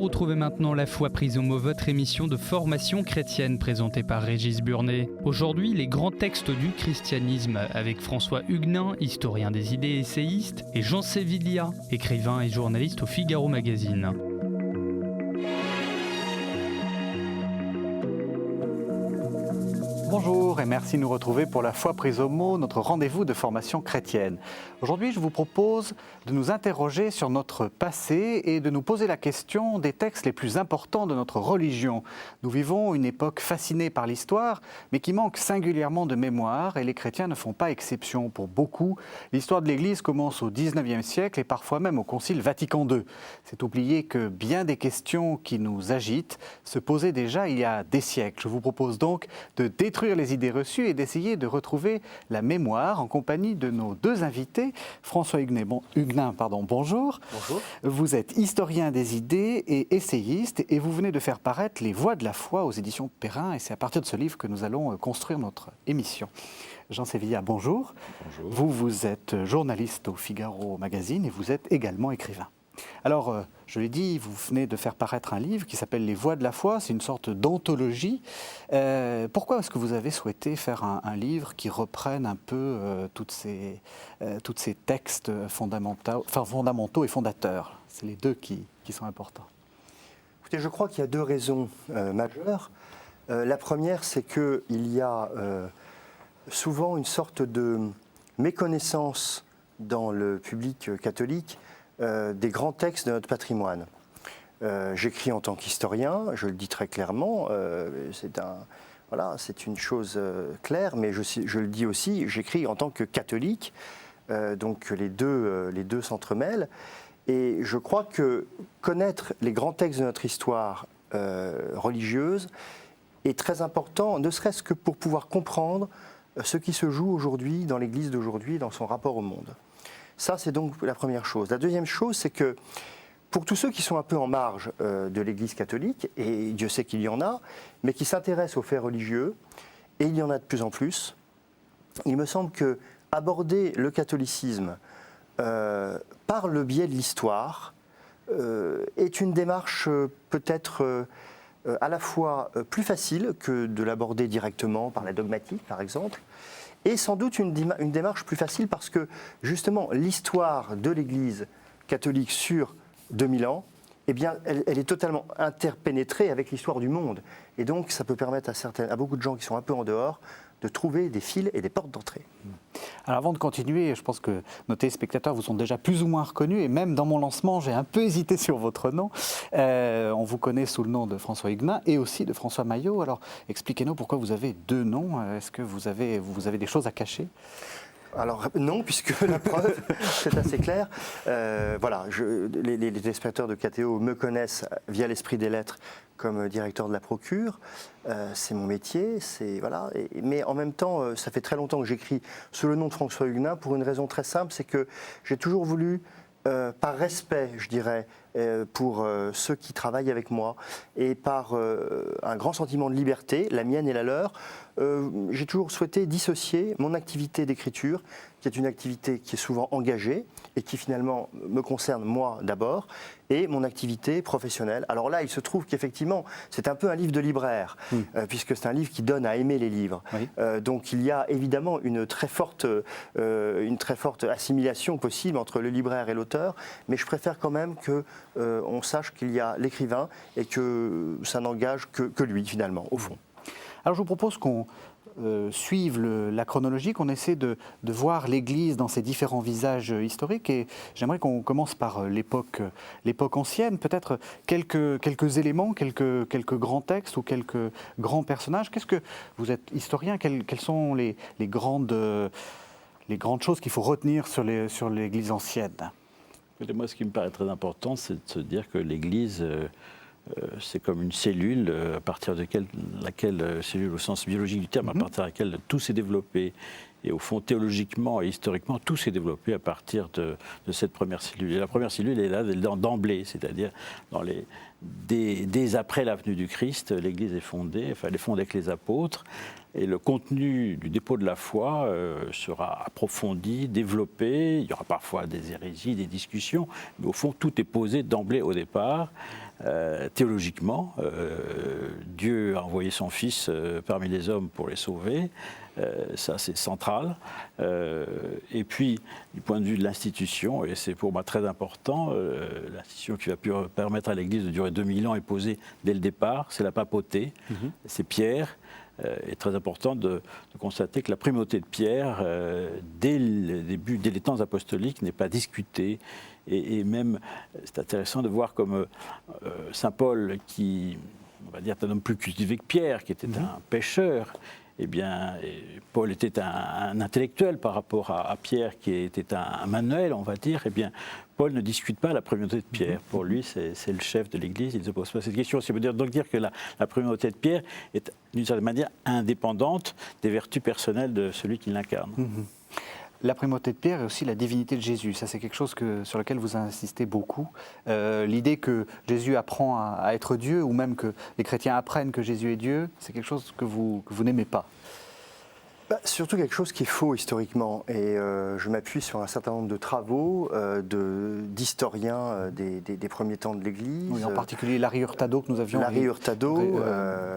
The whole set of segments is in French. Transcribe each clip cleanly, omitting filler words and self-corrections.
retrouvez maintenant La foi prise au mot, votre émission de formation chrétienne présentée par Régis Burnet. Aujourd'hui, les grands textes du christianisme avec François Huguenin, historien des idées et essayiste, et Jean Sévillia, écrivain et journaliste au Figaro Magazine. Bonjour et merci de nous retrouver pour La foi prise au mot, notre rendez-vous de formation chrétienne. Aujourd'hui, je vous propose de nous interroger sur notre passé et de nous poser la question des textes les plus importants de notre religion. Nous vivons une époque fascinée par l'histoire, mais qui manque singulièrement de mémoire et les chrétiens ne font pas exception. Pour beaucoup, l'histoire de l'Église commence au XIXe siècle et parfois même au Concile Vatican II. C'est oublier que bien des questions qui nous agitent se posaient déjà il y a des siècles. Je vous propose donc de détruire les idées reçues et d'essayer de retrouver la mémoire en compagnie de nos deux invités. François Huguenin, bonjour. Bonjour. Vous êtes historien des idées et essayiste et vous venez de faire paraître Les voix de la foi aux éditions Perrin et c'est à partir de ce livre que nous allons construire notre émission. Jean Sévillia, bonjour. Bonjour. Vous êtes journaliste au Figaro Magazine et vous êtes également écrivain. Alors, je l'ai dit, vous venez de faire paraître un livre qui s'appelle Les voix de la foi, c'est une sorte d'anthologie. Pourquoi est-ce que vous avez souhaité faire un livre qui reprenne un peu tous ces textes fondamentaux et fondateurs? C'est les deux qui sont importants. Écoutez, je crois qu'il y a deux raisons majeures. La première, c'est qu'il y a souvent une sorte de méconnaissance dans le public catholique des grands textes de notre patrimoine. J'écris en tant qu'historien, je le dis très clairement, c'est une chose claire, mais je le dis aussi, j'écris en tant que catholique, donc les deux s'entremêlent. Et je crois que connaître les grands textes de notre histoire religieuse est très important, ne serait-ce que pour pouvoir comprendre ce qui se joue aujourd'hui dans l'Église d'aujourd'hui, dans son rapport au monde. Ça, c'est donc la première chose. La deuxième chose, c'est que pour tous ceux qui sont un peu en marge de l'Église catholique, et Dieu sait qu'il y en a, mais qui s'intéressent aux faits religieux, et il y en a de plus en plus, il me semble que aborder le catholicisme par le biais de l'histoire est une démarche peut-être à la fois plus facile que de l'aborder directement par la dogmatique, par exemple, et sans doute une démarche plus facile parce que, justement, l'histoire de l'Église catholique sur 2000 ans, eh bien, elle est totalement interpénétrée avec l'histoire du monde. Et donc, ça peut permettre à beaucoup de gens qui sont un peu en dehors de trouver des fils et des portes d'entrée. Alors avant de continuer, je pense que nos téléspectateurs vous ont déjà plus ou moins reconnus et même dans mon lancement, j'ai un peu hésité sur votre nom. On vous connaît sous le nom de François Huguenin et aussi de François Maillot. Alors expliquez-nous pourquoi vous avez deux noms. Est-ce que vous avez des choses à cacher ? Alors non, puisque la preuve, c'est assez clair. Les téléspectateurs de KTO me connaissent via l'esprit des lettres comme directeur de la Procure. C'est mon métier, mais en même temps, ça fait très longtemps que j'écris sous le nom de François Huguenin pour une raison très simple, c'est que j'ai toujours voulu, par respect, je dirais, pour ceux qui travaillent avec moi et par un grand sentiment de liberté, la mienne et la leur, j'ai toujours souhaité dissocier mon activité d'écriture, qui est une activité qui est souvent engagée et qui finalement me concerne moi d'abord, et mon activité professionnelle. Alors là, il se trouve qu'effectivement, c'est un peu un livre de libraire, puisque c'est un livre qui donne à aimer les livres. Oui. Donc il y a évidemment une très forte assimilation possible entre le libraire et l'auteur, mais je préfère quand même qu'on sache qu'il y a l'écrivain et que ça n'engage que lui finalement, au fond. Alors je vous propose qu'on suive la chronologie, qu'on essaie de voir l'Église dans ses différents visages historiques. Et j'aimerais qu'on commence par l'époque ancienne, peut-être quelques éléments, quelques grands textes ou quelques grands personnages. Qu'est-ce que vous êtes historien, quelles sont les grandes choses qu'il faut retenir sur l'Église ancienne ? Moi, ce qui me paraît très important, c'est de se dire que l'Église... c'est comme une cellule, à partir de laquelle, cellule au sens biologique du terme, à partir de laquelle tout s'est développé. Et au fond, théologiquement et historiquement, tout s'est développé à partir de cette première cellule. Et la première cellule est là d'emblée, c'est-à-dire dès après la venue du Christ, l'Église est fondée, elle est fondée avec les apôtres. Et le contenu du dépôt de la foi sera approfondi, développé. Il y aura parfois des hérésies, des discussions, mais au fond, tout est posé d'emblée au départ. théologiquement. Dieu a envoyé son Fils parmi les hommes pour les sauver. Ça, c'est central. Et puis, du point de vue de l'institution, et c'est pour moi très important, l'institution qui va permettre à l'Église de durer 2000 ans est posée dès le départ, c'est la papauté, c'est Pierre. Il est très important de constater que la primauté de Pierre, dès le début, dès les temps apostoliques, n'est pas discutée. Et même, c'est intéressant de voir comme saint Paul, qui, on va dire, est un homme plus cultivé que Pierre, qui était un pêcheur, eh bien, Paul était un intellectuel par rapport à Pierre, qui était un manuel, on va dire. Eh bien, Paul ne discute pas la primauté de Pierre. Pour lui, c'est le chef de l'Église, il ne se pose pas cette question. Ça veut donc dire que la primauté de Pierre est, d'une certaine manière, indépendante des vertus personnelles de celui qui l'incarne. La primauté de Pierre et aussi la divinité de Jésus, ça c'est quelque chose sur lequel vous insistez beaucoup. L'idée que Jésus apprend à être Dieu, ou même que les chrétiens apprennent que Jésus est Dieu, c'est quelque chose que vous n'aimez pas. Surtout quelque chose qui est faux historiquement. Et je m'appuie sur un certain nombre de travaux d'historiens des premiers temps de l'Église. Oui, en particulier Larry Hurtado que nous avions. Larry Hurtado,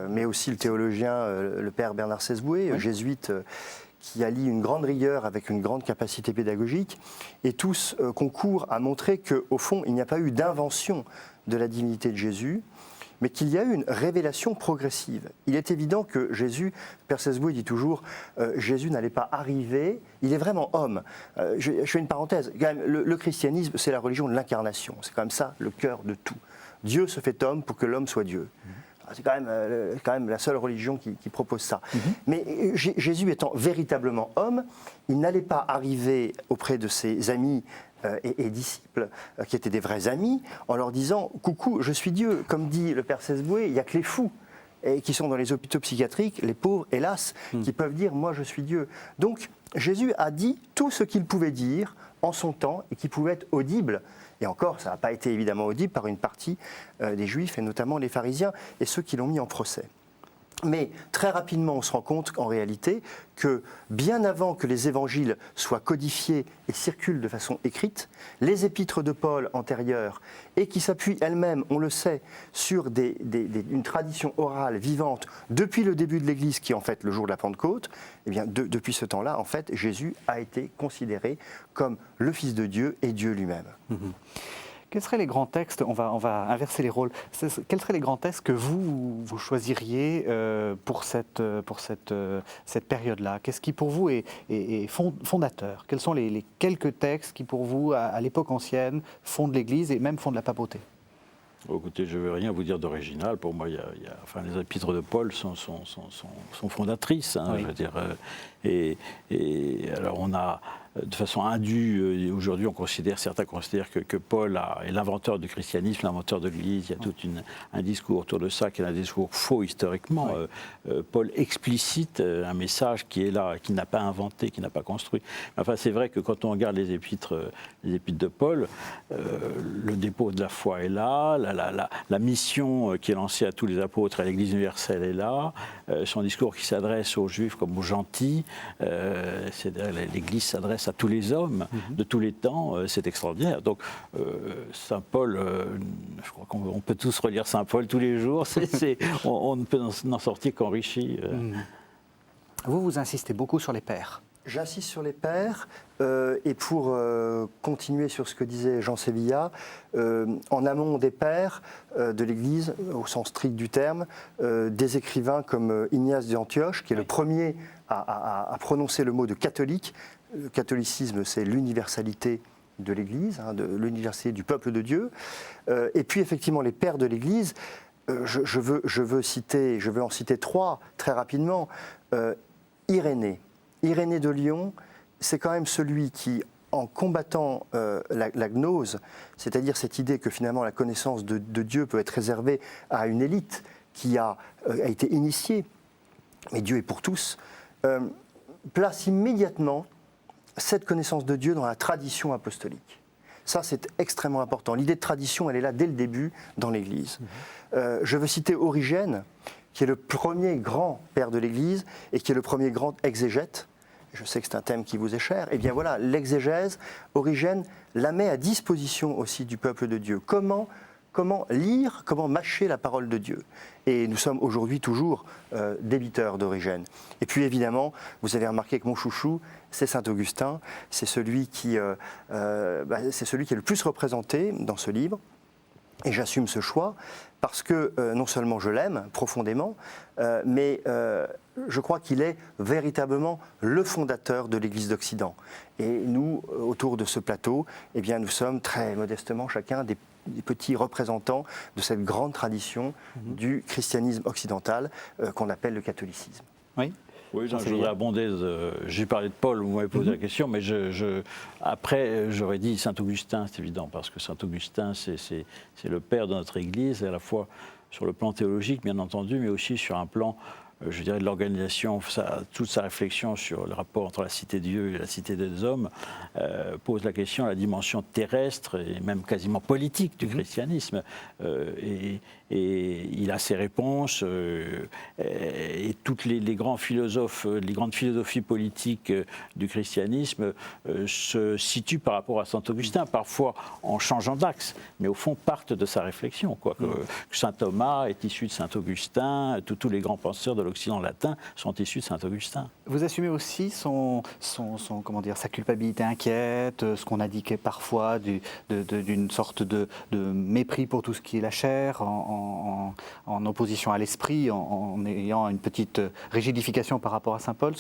mais aussi le théologien, le père Bernard Sesboué, jésuite, qui allie une grande rigueur avec une grande capacité pédagogique, et tous concourent à montrer qu'au fond, il n'y a pas eu d'invention de la divinité de Jésus, mais qu'il y a eu une révélation progressive. Il est évident que Jésus, Père Sesboué dit toujours, Jésus n'allait pas arriver, il est vraiment homme. Je fais une parenthèse, quand même, le christianisme, c'est la religion de l'incarnation, c'est quand même ça le cœur de tout. Dieu se fait homme pour que l'homme soit Dieu. C'est quand même la seule religion qui propose ça. Mais Jésus étant véritablement homme, il n'allait pas arriver auprès de ses amis et disciples, qui étaient des vrais amis, en leur disant « Coucou, je suis Dieu ». Comme dit le Père Sesboué, il n'y a que les fous et qui sont dans les hôpitaux psychiatriques, les pauvres, hélas, qui peuvent dire « Moi, je suis Dieu ». Donc, Jésus a dit tout ce qu'il pouvait dire en son temps et qui pouvait être audible. Et encore, ça n'a pas été évidemment audible par une partie des Juifs, et notamment les pharisiens, et ceux qui l'ont mis en procès. Mais très rapidement, on se rend compte qu'en réalité, que bien avant que les évangiles soient codifiés et circulent de façon écrite, les épîtres de Paul antérieures, et qui s'appuient elles-mêmes, on le sait, sur une tradition orale vivante depuis le début de l'Église, qui est en fait le jour de la Pentecôte, eh bien, depuis ce temps-là, en fait, Jésus a été considéré comme le Fils de Dieu et Dieu lui-même. Quels seraient les grands textes, on va inverser les rôles, quels seraient les grands textes que vous choisiriez pour cette période-là? Qu'est-ce qui pour vous est fondateur? Quels sont les quelques textes qui pour vous, à l'époque ancienne, fondent l'Église et même fondent la papauté? Écoutez, je ne veux rien vous dire d'original. Pour moi, enfin, les épîtres de Paul sont fondatrices. Hein, je veux dire, et alors on a, de façon indue, aujourd'hui, certains considèrent que Paul est l'inventeur du christianisme, l'inventeur de l'Église. Il y a tout un discours autour de ça qui est un discours faux historiquement. Paul explicite un message qui est là, qui n'a pas inventé, qui n'a pas construit. Enfin, c'est vrai que quand on regarde les épîtres de Paul, le dépôt de la foi est là, la mission qui est lancée à tous les apôtres, à l'Église universelle est là, son discours qui s'adresse aux Juifs comme aux gentils, l'Église s'adresse à tous les hommes de tous les temps, c'est extraordinaire. Donc, Saint Paul, je crois qu'on peut tous relire Saint Paul tous les jours, on ne peut n'en sortir qu'enrichi. Vous insistez beaucoup sur les pères. J'insiste sur les pères, et pour continuer sur ce que disait Jean Sévilla, en amont des pères de l'Église, au sens strict du terme, des écrivains comme Ignace d'Antioche, qui est le premier à prononcer le mot de catholique. Le catholicisme, c'est l'universalité de l'Église, de l'universalité du peuple de Dieu. Et puis effectivement, les pères de l'Église, je veux en citer trois très rapidement. Irénée de Lyon, c'est quand même celui qui, en combattant la gnose, c'est-à-dire cette idée que finalement la connaissance de Dieu peut être réservée à une élite qui a été initiée, mais Dieu est pour tous, place immédiatement cette connaissance de Dieu dans la tradition apostolique. Ça, c'est extrêmement important. L'idée de tradition, elle est là dès le début dans l'Église. Je veux citer Origène, qui est le premier grand père de l'Église et qui est le premier grand exégète. Je sais que c'est un thème qui vous est cher. Eh bien voilà, l'exégèse, Origène la met à disposition aussi du peuple de Dieu. Comment comment lire, comment mâcher la parole de Dieu. Et nous sommes aujourd'hui toujours débiteurs d'Origène. Et puis évidemment, vous avez remarqué que mon chouchou, c'est Saint Augustin, c'est celui qui est le plus représenté dans ce livre. Et j'assume ce choix parce que non seulement je l'aime profondément, mais je crois qu'il est véritablement le fondateur de l'Église d'Occident. Et nous, autour de ce plateau, eh bien, nous sommes très modestement chacun des petits représentants de cette grande tradition du christianisme occidental qu'on appelle le catholicisme. Oui. Oui, je voudrais abonder. J'ai parlé de Paul, vous m'avez posé la question, mais après, j'aurais dit Saint-Augustin, c'est évident, parce que Saint-Augustin, c'est le père de notre Église, à la fois sur le plan théologique, bien entendu, mais aussi sur un plan, je dirais, de l'organisation. Toute sa réflexion sur le rapport entre la cité de Dieu et la cité des hommes pose la question de la dimension terrestre et même quasiment politique du christianisme. Et il a ses réponses, et toutes les grands philosophes, les grandes philosophies politiques du christianisme se situent par rapport à Saint-Augustin, parfois en changeant d'axe, mais au fond partent de sa réflexion. Que Saint Thomas est issu de Saint-Augustin, tous les grands penseurs de l'Occident latin sont issus de Saint-Augustin. Vous assumez aussi comment dire, sa culpabilité inquiète, ce qu'on a dit parfois d'une sorte de mépris pour tout ce qui est la chair, en opposition à l'esprit, en ayant une petite rigidification par rapport à Saint Paul.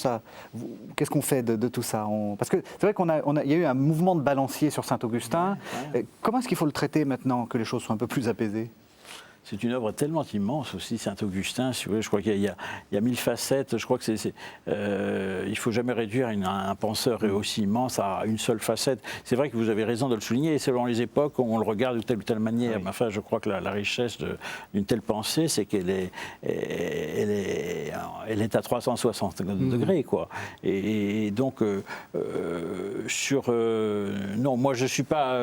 Qu'est-ce qu'on fait de tout ça? Parce que c'est vrai qu'il y a eu un mouvement de balancier sur Saint-Augustin. Ouais. Comment est-ce qu'il faut le traiter maintenant que les choses sont un peu plus apaisées? C'est une œuvre tellement immense aussi, Saint-Augustin. Si vous voulez, je crois qu'il y a 1000 facettes. Je crois que il ne faut jamais réduire un penseur aussi immense à une seule facette. C'est vrai que vous avez raison de le souligner. Et selon les époques, on le regarde de telle ou telle manière. Oui. Mais enfin, je crois que la richesse d'une telle pensée, c'est qu'elle est à 360 degrés, quoi. Et donc, non, moi je suis pas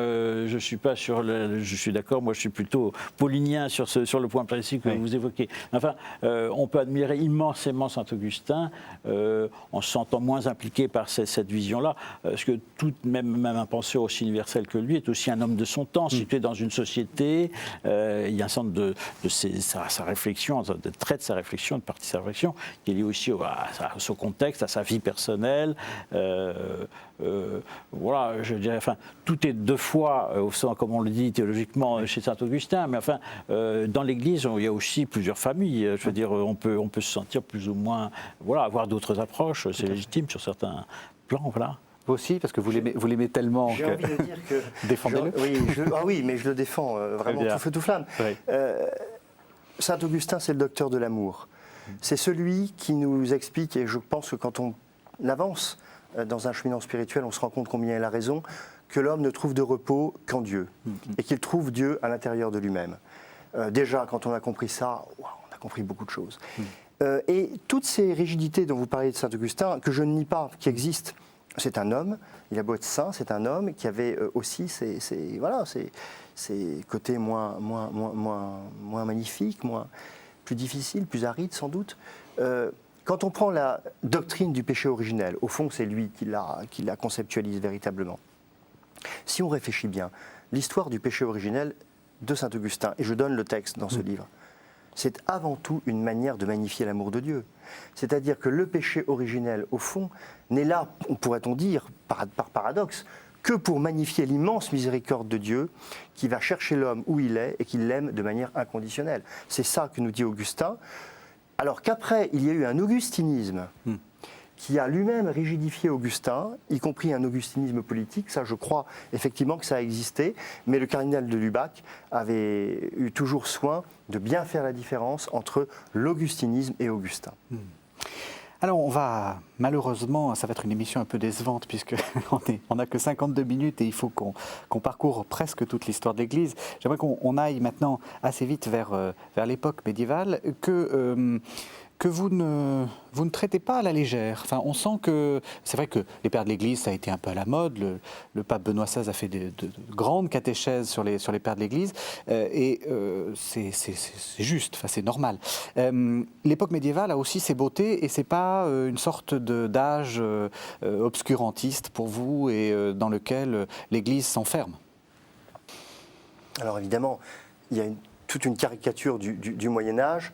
sur. Je suis d'accord. Moi, je suis plutôt paulinien sur le point précis que vous évoquez. Enfin, on peut admirer immensément Saint-Augustin en se sentant moins impliqué par cette vision-là, parce que même un penseur aussi universel que lui est aussi un homme de son temps, situé dans une société. Il y a un centre de sa réflexion, de trait de sa réflexion, de partie de sa réflexion, qui est lié aussi à son contexte, à sa vie personnelle. Voilà, je dirais, enfin, tout est deux fois, comme on le dit théologiquement, chez Saint-Augustin, mais enfin, dans l'Église, il y a aussi plusieurs familles. Je veux dire, on peut se sentir plus ou moins, voilà, avoir d'autres approches, c'est légitime sur certains plans, voilà. Vous aussi, parce que vous l'aimez tellement. J'ai envie de dire que défendez-le. Oui, mais je le défends vraiment tout feu tout flamme. Oui. Saint-Augustin, c'est le docteur de l'amour. C'est celui qui nous explique, et je pense que quand on avance dans un cheminement spirituel, on se rend compte combien il a raison, que l'homme ne trouve de repos qu'en Dieu, et qu'il trouve Dieu à l'intérieur de lui-même. Déjà, quand on a compris ça, on a compris beaucoup de choses. Et toutes ces rigidités dont vous parlez de Saint-Augustin, que je ne nie pas, qui existent, c'est un homme, il a beau être saint, c'est un homme qui avait aussi ses côtés moins magnifiques, plus difficiles, plus arides sans doute. Quand on prend la doctrine du péché originel, au fond c'est lui qui la conceptualise véritablement. Si on réfléchit bien, l'histoire du péché originel de Saint-Augustin, et je donne le texte dans ce livre, c'est avant tout une manière de magnifier l'amour de Dieu. C'est-à-dire que le péché originel, au fond, n'est là, pourrait-on dire, par paradoxe, que pour magnifier l'immense miséricorde de Dieu qui va chercher l'homme où il est et qui l'aime de manière inconditionnelle. C'est ça que nous dit Augustin. Alors qu'après, il y a eu un augustinisme qui a lui-même rigidifié Augustin, y compris un augustinisme politique. Ça, je crois effectivement que ça a existé, mais le cardinal de Lubac avait eu toujours soin de bien faire la différence entre l'augustinisme et Augustin. Alors on va, malheureusement, ça va être une émission un peu décevante puisqu'on n'a que 52 minutes et il faut qu'on parcourt presque toute l'histoire de l'Église. J'aimerais qu'on aille maintenant assez vite vers l'époque médiévale, que vous ne traitez pas à la légère. Enfin, on sent que c'est vrai que les pères de l'Église, ça a été un peu à la mode. Le pape Benoît XVI a fait de grandes catéchèses sur les pères de l'Église, et c'est juste, enfin, c'est normal. L'époque médiévale a aussi ses beautés, et c'est pas une sorte d'âge obscurantiste pour vous et dans lequel l'Église s'enferme. Alors évidemment, il y a toute une caricature du Moyen-Âge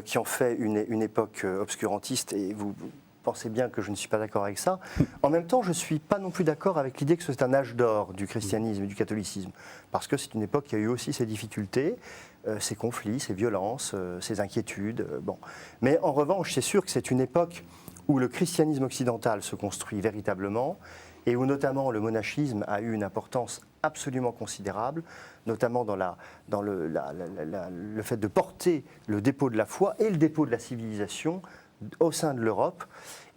qui en fait une époque obscurantiste, et vous pensez bien que je ne suis pas d'accord avec ça. En même temps, je ne suis pas non plus d'accord avec l'idée que c'est un âge d'or du christianisme et du catholicisme, parce que c'est une époque qui a eu aussi ses difficultés, ses conflits, ses violences, ses inquiétudes. Bon. Mais en revanche, c'est sûr que c'est une époque où le christianisme occidental se construit véritablement, et où notamment le monachisme a eu une importance absolument considérable, notamment dans le fait de porter le dépôt de la foi et le dépôt de la civilisation au sein de l'Europe.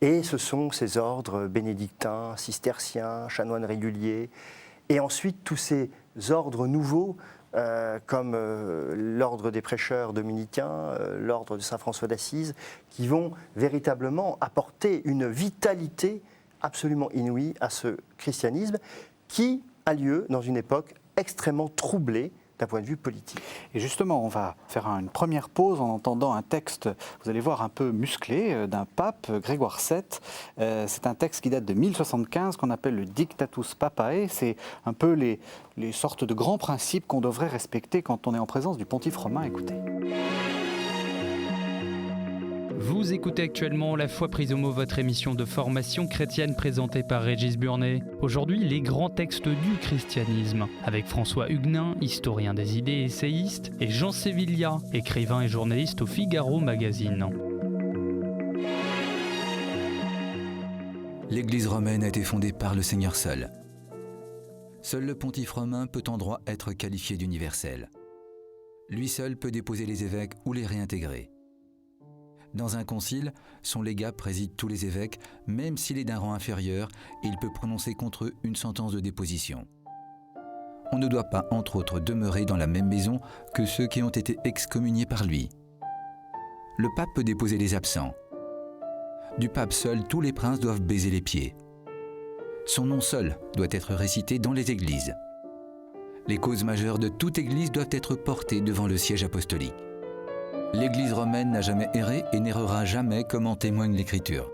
Et ce sont ces ordres bénédictins, cisterciens, chanoines réguliers, et ensuite tous ces ordres nouveaux, comme l'ordre des prêcheurs dominicains, l'ordre de Saint François d'Assise, qui vont véritablement apporter une vitalité absolument inouïe à ce christianisme qui a lieu dans une époque extrêmement troublée d'un point de vue politique. Et justement, on va faire une première pause en entendant un texte, vous allez voir, un peu musclé, d'un pape, Grégoire VII. C'est un texte qui date de 1075, qu'on appelle le Dictatus Papae. C'est un peu les sortes de grands principes qu'on devrait respecter quand on est en présence du pontife romain. Écoutez. Vous écoutez actuellement La Foi prise au mot, votre émission de formation chrétienne présentée par Régis Burnet. Aujourd'hui, les grands textes du christianisme, avec François Huguenin, historien des idées et essayiste, et Jean Sévillia, écrivain et journaliste au Figaro Magazine. L'Église romaine a été fondée par le Seigneur seul. Seul le pontife romain peut en droit être qualifié d'universel. Lui seul peut déposer les évêques ou les réintégrer. Dans un concile, son légat préside tous les évêques, même s'il est d'un rang inférieur, et il peut prononcer contre eux une sentence de déposition. On ne doit pas, entre autres, demeurer dans la même maison que ceux qui ont été excommuniés par lui. Le pape peut déposer les absents. Du pape seul, tous les princes doivent baiser les pieds. Son nom seul doit être récité dans les églises. Les causes majeures de toute église doivent être portées devant le siège apostolique. L'Église romaine n'a jamais erré et n'errera jamais, comme en témoigne l'Écriture.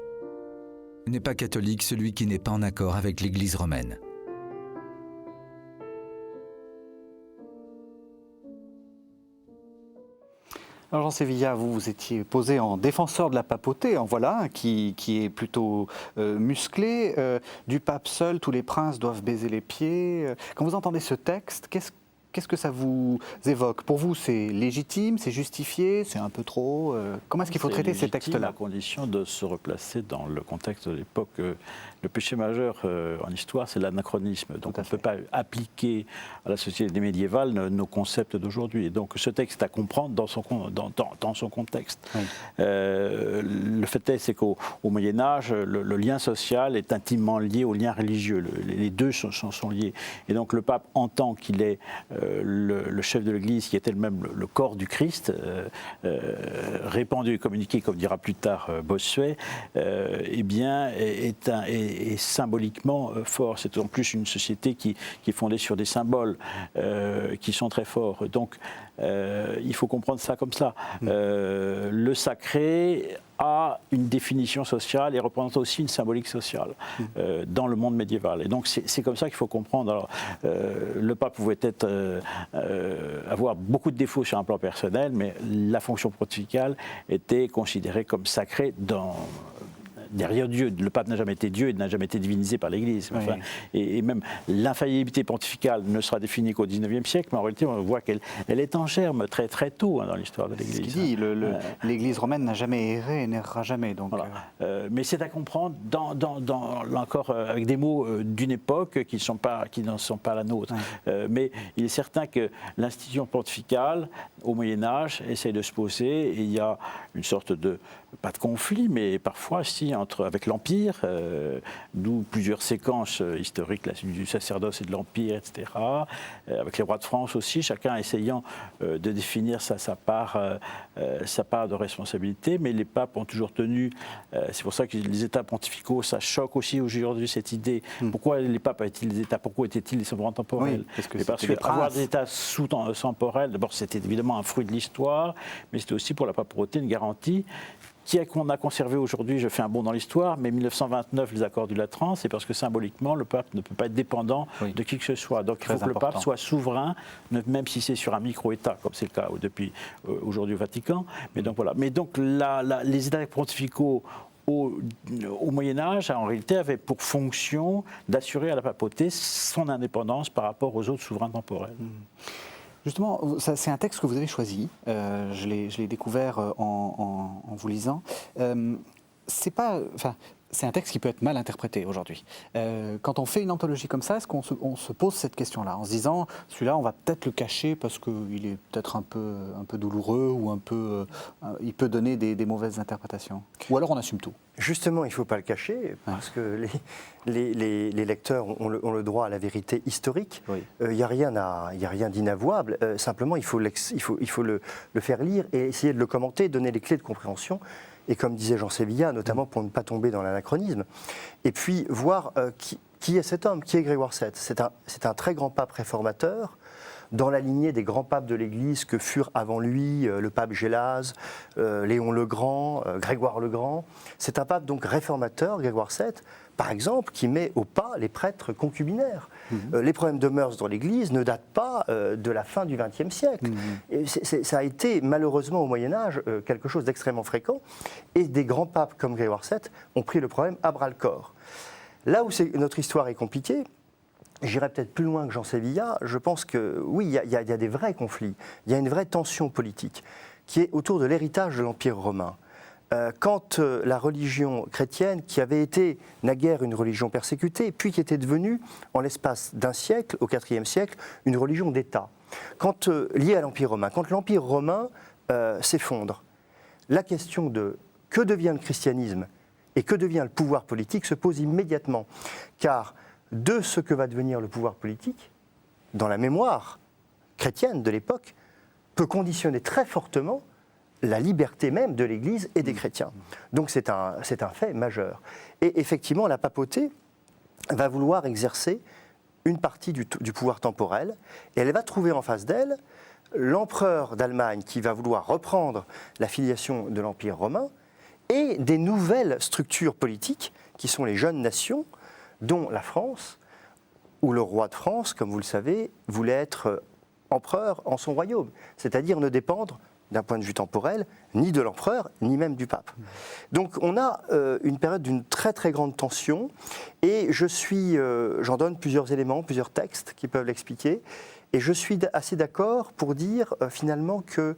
N'est pas catholique celui qui n'est pas en accord avec l'Église romaine. Alors Jean Sévillia, vous étiez posé en défenseur de la papauté, en voilà un qui est plutôt musclé. Du pape seul, tous les princes doivent baiser les pieds. Quand vous entendez ce texte, qu'est-ce que ça vous évoque? Pour vous, c'est légitime, c'est justifié, c'est un peu trop comment est-ce qu'il faut traiter ces textes-là? À condition de se replacer dans le contexte de l'époque. Le péché majeur en histoire, c'est l'anachronisme. Donc on ne peut pas appliquer à la société médiévale nos concepts d'aujourd'hui. Et donc ce texte à comprendre dans son contexte. Oui. Le fait est, c'est qu'au Moyen-Âge, le lien social est intimement lié au lien religieux. Les deux sont liés. Et donc le pape entend qu'il est le chef de l'Église, qui était même le corps du Christ, répandu et communiqué, comme dira plus tard Bossuet, eh bien, est symboliquement fort. C'est en plus une société qui est fondée sur des symboles qui sont très forts. Donc, il faut comprendre ça comme ça. Le sacré a une définition sociale et représente aussi une symbolique sociale dans le monde médiéval. Et donc c'est comme ça qu'il faut comprendre. Alors, le pape pouvait avoir beaucoup de défauts sur un plan personnel, mais la fonction pontificale était considérée comme sacrée derrière Dieu. Le pape n'a jamais été Dieu et n'a jamais été divinisé par l'Église. Oui. Enfin, et même l'infaillibilité pontificale ne sera définie qu'au XIXe siècle, mais en réalité, on voit qu'elle est en germe très très tôt dans l'histoire de l'Église. Ce qu'il dit, l'Église romaine n'a jamais erré et n'errera jamais. Donc, voilà. Mais c'est à comprendre encore avec des mots d'une époque qui n'en sont pas la nôtre. Oui. Mais il est certain que l'institution pontificale, au Moyen-Âge, essaye de se poser, et il y a une sorte de, pas de conflit, mais parfois, si, avec l'Empire, d'où plusieurs séquences historiques du sacerdoce et de l'Empire, etc., avec les rois de France aussi, chacun essayant de définir sa part de responsabilité, mais les papes ont toujours tenu, c'est pour ça que les États pontificaux, ça choque aussi aujourd'hui cette idée. Pourquoi les papes avaient-ils des États? Pourquoi étaient-ils des souverains temporels? Oui, parce que avoir des États temporels, d'abord c'était évidemment un fruit de l'histoire, mais c'était aussi pour la papauté une garantie qu'on a conservé aujourd'hui, je fais un bond dans l'histoire, mais 1929, les accords du Latran, c'est parce que symboliquement, le pape ne peut pas être dépendant de qui que ce soit. Donc il faut que le pape soit souverain, même si c'est sur un micro-État, comme c'est le cas depuis aujourd'hui au Vatican. Mais donc voilà. Mais donc les États pontificaux au Moyen-Âge, en réalité, avaient pour fonction d'assurer à la papauté son indépendance par rapport aux autres souverains temporels. Justement, c'est un texte que vous avez choisi. Je l'ai découvert en vous lisant. C'est un texte qui peut être mal interprété aujourd'hui. Quand on fait une anthologie comme ça, est-ce qu'on se pose cette question-là en se disant, celui-là, on va peut-être le cacher parce qu'il est peut-être un peu douloureux ou il peut donner des mauvaises interprétations? Ou alors on assume tout? Justement, il ne faut pas le cacher, parce que les lecteurs ont le droit à la vérité historique. Il n'y a rien d'inavouable. Simplement, il faut le faire lire et essayer de le commenter, donner les clés de compréhension. Et comme disait Jean Sévillat, notamment pour ne pas tomber dans l'anachronisme. Et puis voir qui est cet homme, qui est Grégoire VII. C'est un très grand pape réformateur, dans la lignée des grands papes de l'Église que furent avant lui le pape Gélase, Léon le Grand, Grégoire le Grand. C'est un pape donc réformateur, Grégoire VII, par exemple, qui met au pas les prêtres concubinaires. Les problèmes de mœurs dans l'Église ne datent pas de la fin du XXe siècle. Et ça a été malheureusement au Moyen-Âge quelque chose d'extrêmement fréquent. Et des grands papes comme Grégoire VII ont pris le problème à bras-le-corps. Là où notre histoire est compliquée, j'irai peut-être plus loin que Jean Sévillat, je pense que oui, il y a des vrais conflits, il y a une vraie tension politique qui est autour de l'héritage de l'Empire romain. Quand la religion chrétienne, qui avait été naguère une religion persécutée, puis qui était devenue, en l'espace d'un siècle, au IVe siècle, une religion d'État, liée à l'Empire romain, quand l'Empire romain s'effondre, la question de que devient le christianisme et que devient le pouvoir politique se pose immédiatement, car de ce que va devenir le pouvoir politique, dans la mémoire chrétienne de l'époque, peut conditionner très fortement la liberté même de l'Église et des chrétiens. Donc c'est un fait majeur. Et effectivement, la papauté va vouloir exercer une partie du pouvoir temporel, et elle va trouver en face d'elle l'empereur d'Allemagne qui va vouloir reprendre la filiation de l'Empire romain, et des nouvelles structures politiques qui sont les jeunes nations, dont la France, où le roi de France, comme vous le savez, voulait être empereur en son royaume, c'est-à-dire ne dépendre d'un point de vue temporel, ni de l'empereur, ni même du pape. Donc on a une période d'une très très grande tension, et j'en donne plusieurs éléments, plusieurs textes qui peuvent l'expliquer, et je suis assez d'accord pour dire finalement que,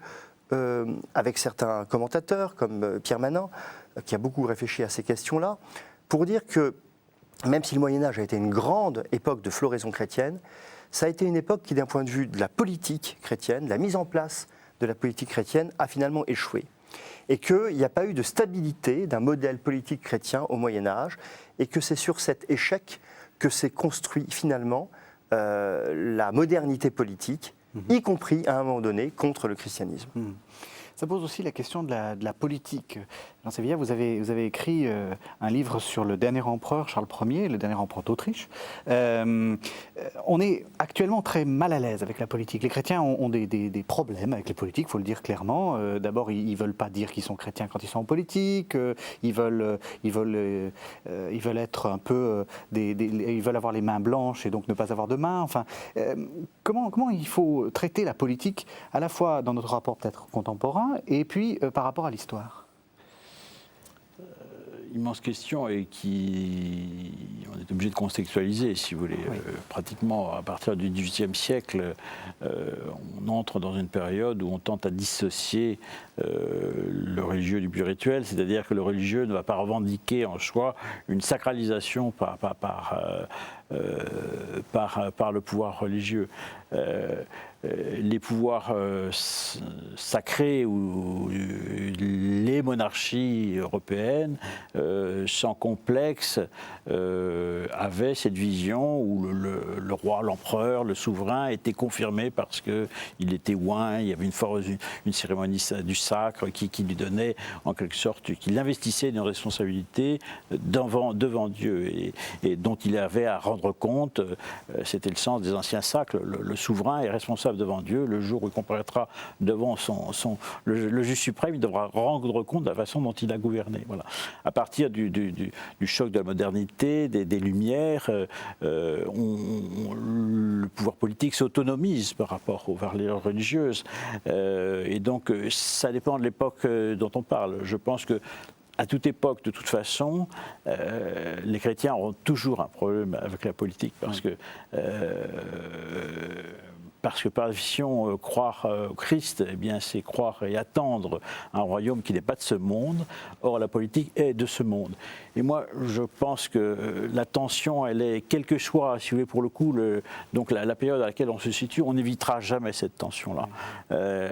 avec certains commentateurs comme Pierre Manin, qui a beaucoup réfléchi à ces questions-là, pour dire que même si le Moyen-Âge a été une grande époque de floraison chrétienne, ça a été une époque qui, d'un point de vue de la politique chrétienne, la mise en place de la politique chrétienne, a finalement échoué. Et qu'il n'y a pas eu de stabilité d'un modèle politique chrétien au Moyen-Âge, et que c'est sur cet échec que s'est construit finalement la modernité politique, y compris à un moment donné contre le christianisme. Ça pose aussi la question de la politique. Jean Sévillat, vous avez écrit un livre sur le dernier empereur, Charles Ier, le dernier empereur d'Autriche. On est actuellement très mal à l'aise avec la politique. Les chrétiens ont des problèmes avec les politiques, il faut le dire clairement. D'abord, ils ne veulent pas dire qu'ils sont chrétiens quand ils sont en politique. Ils veulent être un peu... ils veulent avoir les mains blanches et donc ne pas avoir de mains. Enfin, comment il faut traiter la politique, à la fois dans notre rapport peut-être contemporain, et puis par rapport à l'histoire? Immense question, et on est obligé de contextualiser, si vous voulez. Oui. Pratiquement, à partir du XVIIIe siècle, on entre dans une période où on tente à dissocier le religieux du spirituel, c'est-à-dire que le religieux ne va pas revendiquer en soi une sacralisation par le pouvoir religieux. Les pouvoirs sacrés ou les monarchies européennes, sans complexe, avaient cette vision où le roi, l'empereur, le souverain était confirmé parce qu'il était oint, il y avait une cérémonie du sacre qui lui donnait en quelque sorte, qui l'investissait d'une responsabilité devant Dieu, et dont il avait à rendre rendre compte. C'était le sens des anciens sacres. Le souverain est responsable devant Dieu. Le jour où il comparaîtra devant le juge suprême, il devra rendre compte de la façon dont il a gouverné. Voilà. À partir du choc de la modernité, des Lumières, le pouvoir politique s'autonomise par rapport aux valeurs religieuses. Et donc, ça dépend de l'époque dont on parle. Je pense que à toute époque, de toute façon, les chrétiens auront toujours un problème avec la politique parce que par définition, croire au Christ, eh bien, c'est croire et attendre un royaume qui n'est pas de ce monde. Or, la politique est de ce monde. Et moi, je pense que la tension, elle est, quel que soit, si vous voulez, pour le coup, donc la période à laquelle on se situe, on n'évitera jamais cette tension-là.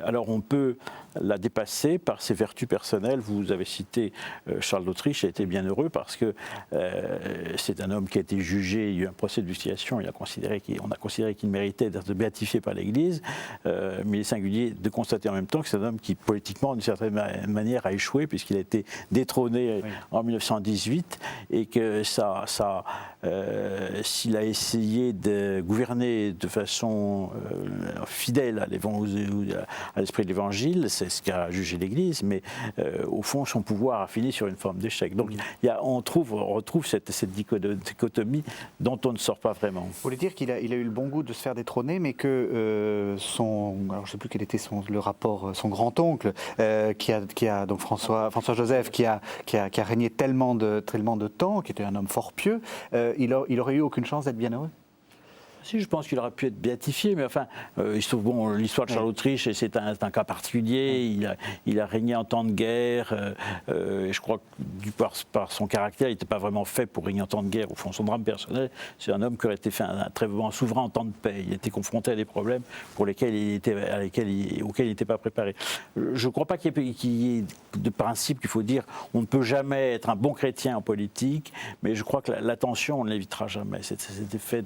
Alors, on peut la dépasser par ses vertus personnelles. Vous avez cité Charles d'Autriche, il a été bien heureux parce que c'est un homme qui a été jugé, il y a eu un procès de justification, on a considéré qu'il méritait d'être béatifié par l'Église, mais il est singulier de constater en même temps que c'est un homme qui, politiquement, d'une certaine manière, a échoué puisqu'il a été détrôné en 1918 et que s'il a essayé de gouverner de façon fidèle à l'esprit de l'Évangile, c'est ce qu'a jugé l'Église, mais au fond, son pouvoir a fini sur une forme d'échec. Donc, on retrouve cette dichotomie dont on ne sort pas vraiment. Vous voulez dire qu'il a eu le bon goût de se faire détrôner, mais que alors je ne sais plus quel était le rapport, son grand-oncle, qui a donc François-Joseph, qui a régné tellement de temps, qui était un homme fort pieux, il aurait eu aucune chance d'être bienheureux? Si, je pense qu'il aurait pu être béatifié, mais enfin, il se trouve, bon, l'histoire de Charles d'Autriche, c'est un cas particulier. Il a régné en temps de guerre, et je crois que par son caractère, il n'était pas vraiment fait pour régner en temps de guerre. Au fond, son drame personnel, c'est un homme qui aurait été fait un très bon souverain en temps de paix. Il était confronté à des problèmes auxquels il n'était pas préparé. Je ne crois pas qu'il y ait de principe qu'il faut dire on ne peut jamais être un bon chrétien en politique, mais je crois que la tension, on ne l'évitera jamais. Cet effet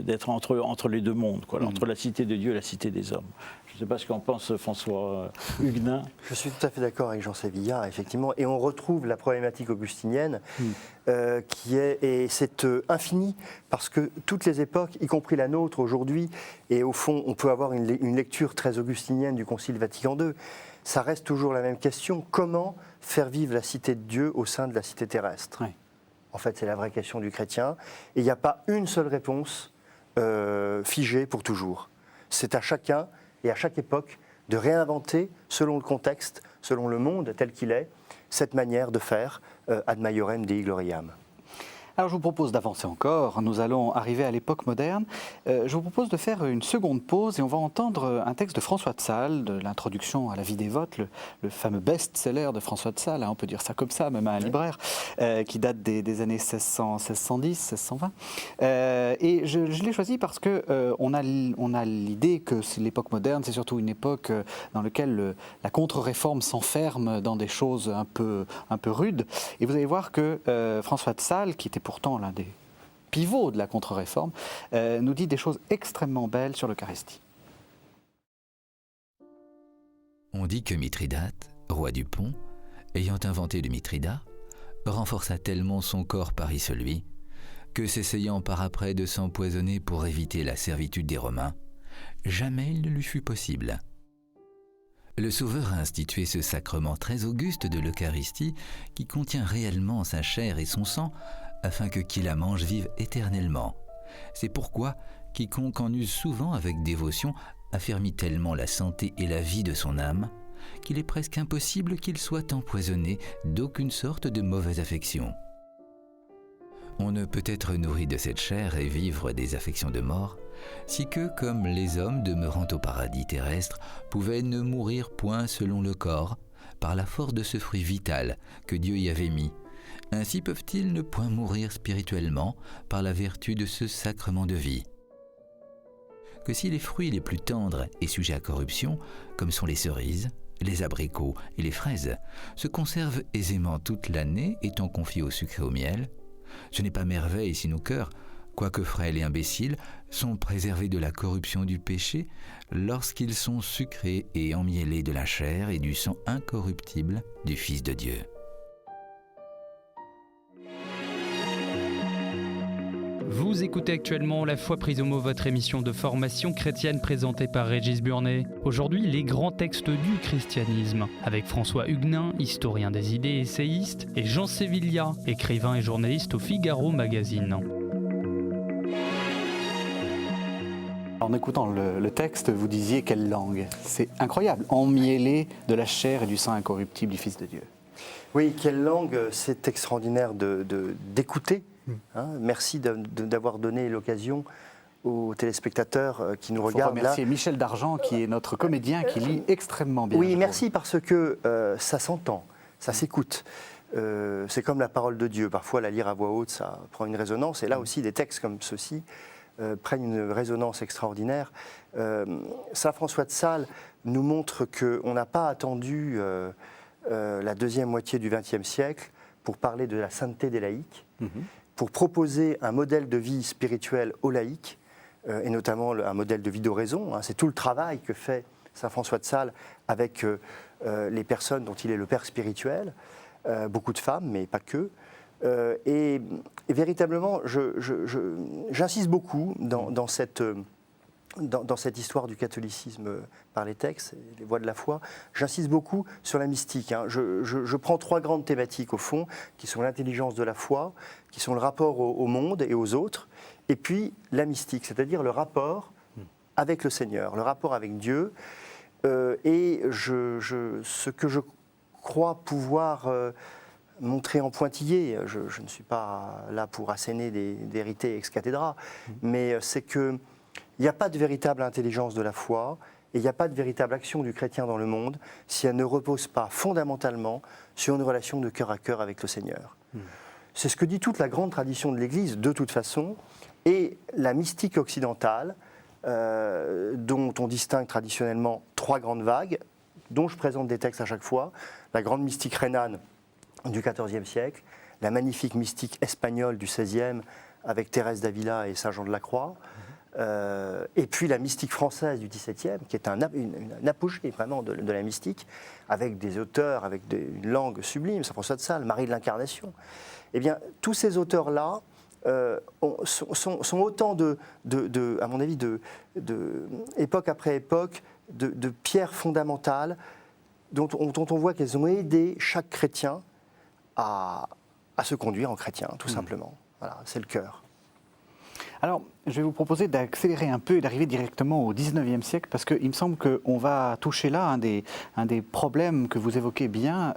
d'être entre les deux mondes, entre la cité de Dieu et la cité des hommes. Je ne sais pas ce qu'en pense François Huguenin. Je suis tout à fait d'accord avec Jean Sévillat, effectivement, et on retrouve la problématique augustinienne c'est infini, parce que toutes les époques, y compris la nôtre aujourd'hui, et au fond, on peut avoir une lecture très augustinienne du Concile Vatican II, ça reste toujours la même question, comment faire vivre la cité de Dieu au sein de la cité terrestre ? En fait, c'est la vraie question du chrétien, et il n'y a pas une seule réponse figé pour toujours. C'est à chacun et à chaque époque de réinventer, selon le contexte, selon le monde tel qu'il est, cette manière de faire ad maiorem Dei gloriam. Alors je vous propose d'avancer encore, nous allons arriver à l'époque moderne. Je vous propose de faire une seconde pause et on va entendre un texte de François de Sales, de l'introduction à la vie dévote, le fameux best-seller de François de Sales, on peut dire ça comme ça, même à un libraire, qui date des années 1610, 1620. Et je l'ai choisi parce qu'on a l'idée que l'époque moderne, c'est surtout une époque dans laquelle la contre-réforme s'enferme dans des choses un peu rudes. Et vous allez voir que François de Sales, qui était pourtant l'un des pivots de la contre-réforme, nous dit des choses extrêmement belles sur l'Eucharistie. On dit que Mithridate, roi du Pont, ayant inventé le Mithridat, renforça tellement son corps par celui que s'essayant par après de s'empoisonner pour éviter la servitude des Romains, jamais il ne lui fut possible. Le Sauveur a institué ce sacrement très auguste de l'Eucharistie qui contient réellement sa chair et son sang, afin que qui la mange vive éternellement. C'est pourquoi quiconque en use souvent avec dévotion affermit tellement la santé et la vie de son âme qu'il est presque impossible qu'il soit empoisonné d'aucune sorte de mauvaise affection. On ne peut être nourri de cette chair et vivre des affections de mort, si que, comme les hommes demeurant au paradis terrestre, pouvaient ne mourir point selon le corps, par la force de ce fruit vital que Dieu y avait mis, ainsi peuvent-ils ne point mourir spirituellement par la vertu de ce sacrement de vie. Que si les fruits les plus tendres et sujets à corruption, comme sont les cerises, les abricots et les fraises, se conservent aisément toute l'année étant confiés au sucre et au miel, ce n'est pas merveille si nos cœurs, quoique frêles et imbéciles, sont préservés de la corruption du péché lorsqu'ils sont sucrés et emmiellés de la chair et du sang incorruptible du Fils de Dieu. Vous écoutez actuellement La foi prise au mot, votre émission de formation chrétienne présentée par Régis Burnet. Aujourd'hui, les grands textes du christianisme, avec François Huguenin, historien des idées et essayiste, et Jean Sévillia, écrivain et journaliste au Figaro Magazine. En écoutant le texte, vous disiez quelle langue. C'est incroyable, emmiellé de la chair et du sang incorruptible du Fils de Dieu. Oui, quelle langue, c'est extraordinaire d'écouter. Hein, merci d'avoir donné l'occasion aux téléspectateurs qui nous regardent. Remercier Michel Dargent, qui est notre comédien, qui lit extrêmement bien. Oui, merci, parce que ça s'entend, ça s'écoute. C'est comme la parole de Dieu. Parfois, la lire à voix haute, ça prend une résonance. Et là aussi, des textes comme ceux-ci prennent une résonance extraordinaire. Saint François de Sales nous montre qu'on n'a pas attendu la deuxième moitié du XXe siècle pour parler de la sainteté des laïcs, pour proposer un modèle de vie spirituelle aux laïcs, et notamment un modèle de vie d'oraison. C'est tout le travail que fait Saint François de Sales avec les personnes dont il est le père spirituel, beaucoup de femmes, mais pas que. Et véritablement, j'insiste beaucoup dans cette histoire du catholicisme par les textes, les voies de la foi, j'insiste beaucoup sur la mystique. Je prends trois grandes thématiques au fond, qui sont l'intelligence de la foi, qui sont le rapport au monde et aux autres, et puis la mystique, c'est-à-dire le rapport avec le Seigneur, le rapport avec Dieu. Et ce que je crois pouvoir montrer en pointillé, je ne suis pas là pour asséner des vérités ex cathedra, mais c'est que il n'y a pas de véritable intelligence de la foi et il n'y a pas de véritable action du chrétien dans le monde si elle ne repose pas fondamentalement sur une relation de cœur à cœur avec le Seigneur. C'est ce que dit toute la grande tradition de l'Église, de toute façon, et la mystique occidentale, dont on distingue traditionnellement trois grandes vagues, dont je présente des textes à chaque fois: la grande mystique rhénane du XIVe siècle, la magnifique mystique espagnole du XVIe avec Thérèse d'Avila et Saint Jean de la Croix, et puis la mystique française du XVIIe, qui est un apogée vraiment de la mystique, avec des auteurs, avec une langue sublime, Saint François de Sales, Marie de l'Incarnation. Eh bien, tous ces auteurs-là sont autant à mon avis, époque après époque, de pierres fondamentales dont on voit qu'elles ont aidé chaque chrétien à se conduire en chrétien, tout simplement. Voilà, c'est le cœur. Alors, je vais vous proposer d'accélérer un peu et d'arriver directement au XIXe siècle, parce qu'il me semble qu'on va toucher là un des problèmes que vous évoquez bien